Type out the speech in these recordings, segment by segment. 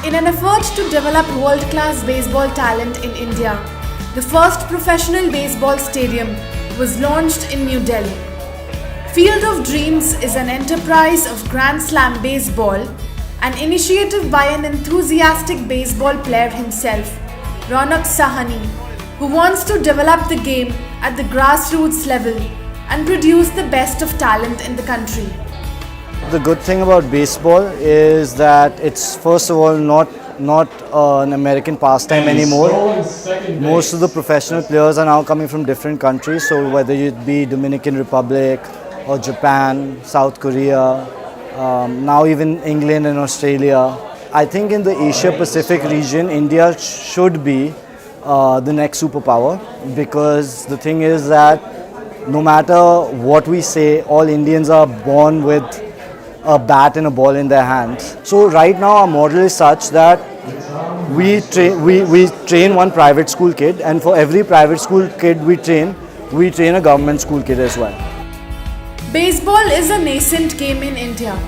In an effort to develop world-class baseball talent in India, the first professional baseball stadium was launched in New Delhi. Field of Dreams is an enterprise of Grand Slam baseball, an initiative by an enthusiastic baseball player himself, Raunaq Sahni, who wants to develop the game at the grassroots level and produce the best of talent in the country. The good thing about baseball is that it's first of all not an American pastime anymore. Most of the professional players are now coming from different countries, so whether it be Dominican Republic or Japan, South Korea, now even England and Australia. I think in the Asia Pacific region, India should be the next superpower, because the thing is that no matter what we say, all Indians are born with a bat and a ball in their hands. So right now our model is such that we train one private school kid, and for every private school kid we train a government school kid as well. Baseball is a nascent game in India,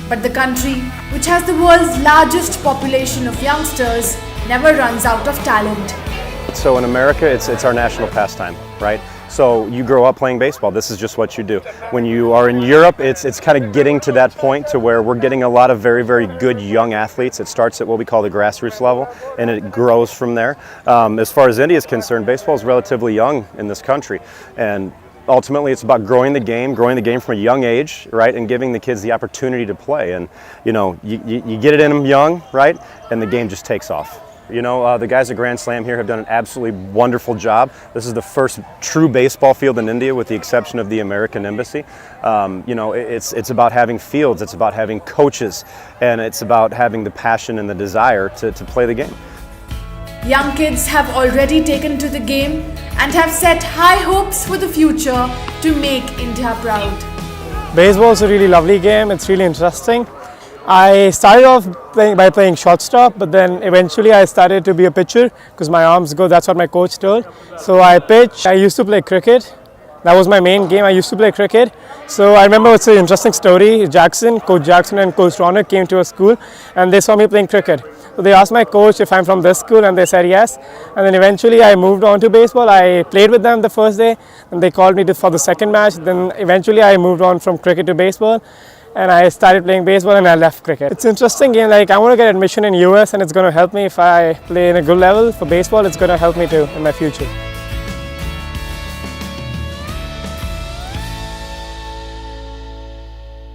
but the country, which has the world's largest population of youngsters, never runs out of talent. So in America, it's our national pastime, right? So you grow up playing baseball, this is just what you do. When you are in Europe, it's kind of getting to that point to where we're getting a lot of very, very good young athletes. It starts at what we call the grassroots level, and it grows from there. As far as India is concerned, baseball is relatively young in this country, and ultimately it's about growing the game from a young age, right, and giving the kids the opportunity to play. And you know, you get it in them young, right, and the game just takes off. You know, the guys at Grand Slam here have done an absolutely wonderful job. This is the first true baseball field in India, with the exception of the American Embassy. You know, it's about having fields, it's about having coaches, and it's about having the passion and the desire to play the game. Young kids have already taken to the game and have set high hopes for the future to make India proud. Baseball is a really lovely game. It's really interesting. I started off by playing shortstop, but then eventually I started to be a pitcher because my arms go. That's what my coach told. So I pitch. I used to play cricket. That was my main game. I used to play cricket. So I remember it's an interesting story. Coach Jackson and Coach Raunaq came to a school and they saw me playing cricket. So they asked my coach if I'm from this school, and they said yes. And then eventually I moved on to baseball. I played with them the first day, and they called me for the second match. Then eventually I moved on from cricket to baseball, and I started playing baseball and I left cricket. It's an interesting game. Like, I want to get admission in US, and it's going to help me if I play in a good level for baseball. It's going to help me too in my future.